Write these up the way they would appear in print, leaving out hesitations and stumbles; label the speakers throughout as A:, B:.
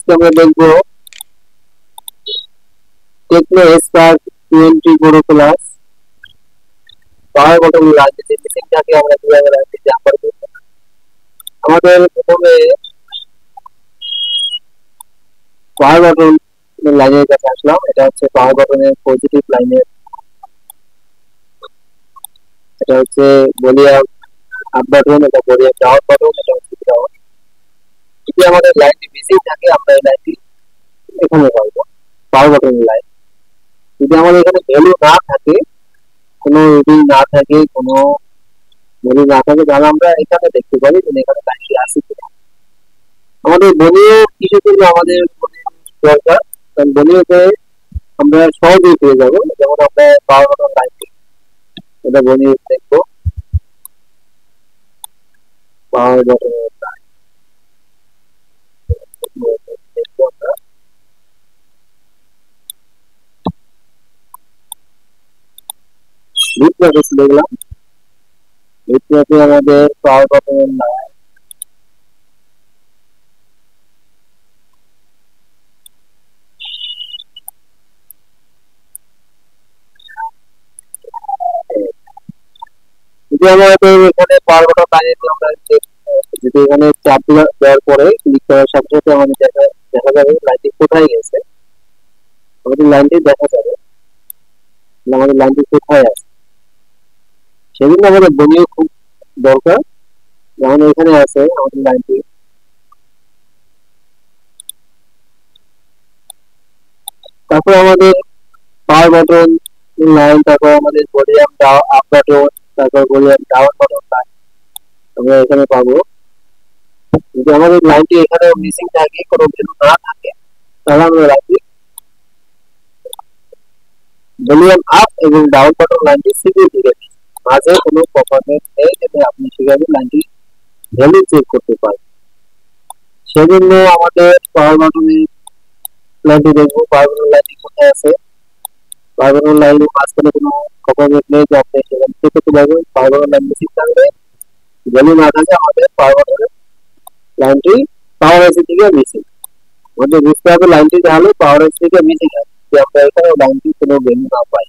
A: আজকে আমরা দেখবো Tecno Spark 20 pro plus power button লাগিয়ে যে মেশিনটাকে আমরা কিভাবে রাখছি জাম্পার করব। আমাদের প্রথমে পাওয়ার বাটন লাইনের কাছে আসলাম। এটা হচ্ছে পাওয়ার বাটনের পজিটিভ লাইনের, এটা হচ্ছে ভলিউম আপ বাটন, এটা ভলিউম ডাউন বাটন, এটা হচ্ছে ডাউন। যদি আমাদের লাইনটি মিসিং থাকে আমরা এই লাইনটি এখানে পাবো পাওয়ার বাটনের লাইন। যদি আমাদের এখানে ভ্যালু না থাকে, কোনো রিডিং না থাকে, কোনো ভ্যালু না থাকে, তাহলে আমরা এখানে দেখতে পারি যে এখানে লাইনটি আছে কিনা। আমাদের বলিও কিসের জন্য আমাদের দরকার, কারণ বলিওতে আমরা সহজেই পেয়ে যাবো। যেমন আমরা পাওয়ার বাটন লাইনটি এটা বলিও দেখবো, পাওয়ার বাটনের লাইন দেখবো আমরা। লিটম্যাপে চলে গেলাম। লিটম্যাপে আমাদের পাওয়ার বাটনের লাইন যদি আমাদের এখানে পাওয়ার বাটন লাইনে আমরা যদি এখানে চাপ দেওয়ার পরে ক্লিক করার সাথে সাথে আমাদের দেখা যাবে লাইনটি কোথায় গেছে, আমাদের লাইনটি দেখা যাবে আমাদের লাইনটি কোথায় আছে। সেজন্য আমাদের বলিও খুব দরকার। যেমন এখানে আছে আমাদের লাইনটি, তারপর আমাদের পাওয়ার বাটন লাইন, তারপর আমাদের ভলিউম আপ বাটন, তারপর ভলিউম ডাউন বাটন লাইন আমরা এখানে পাবো। যদি আমাদের লাইনটি এখানে মিসিং থাকে, কোনো ভ্যালু না থাকে, তাহলে আমরা রাখি ভলিউম আপ এবং ডাউন বাটন লাইনটি সিপিইউ দিকে মাঝে কোনো পারফরম্যান্স নেই, যাতে আপনি সেভাবে লাইনটি ভ্যালু চেক করতে পারেন। সেজন্য আমাদের পাওয়ার বাটনের লাইনটি দেখবো, পাওয়ার বাটন লাইনটি কোথায় আছে। পাওয়ার বাটন লাইনের মাঝখানে কোনো পারফরম্যান্স নেই যে আপনি সেখানে চেক করতে পারবেন। পাওয়ার বাটন লাইন মিসিং থাকলে ভ্যালু না থাকে আমাদের পাওয়ার বাটনের লাইনটি পাওয়ার এসি থেকে মিসিং, আমাদের বুঝতে হবে লাইনটি তাহলে পাওয়ার এসি থেকে মিসিং আছে, যে আমরা এখানে লাইনটি কোনো ভ্যালু না পাই।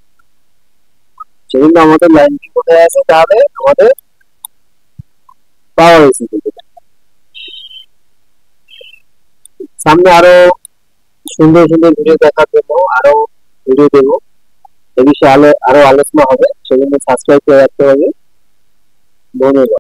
A: সেজন্য আমাদের লাইনটি কোথায় আছে, তাহলে আমাদের পাওয়ার এসি থেকে। সামনে আরো সুন্দর সুন্দর ভিডিও দেখার জন্য আরো ভিডিও দেবো, এ বিষয়ে আরো আলোচনা হবে, সেজন্য সাবস্ক্রাইব করে রাখতে হবে। ধন্যবাদ।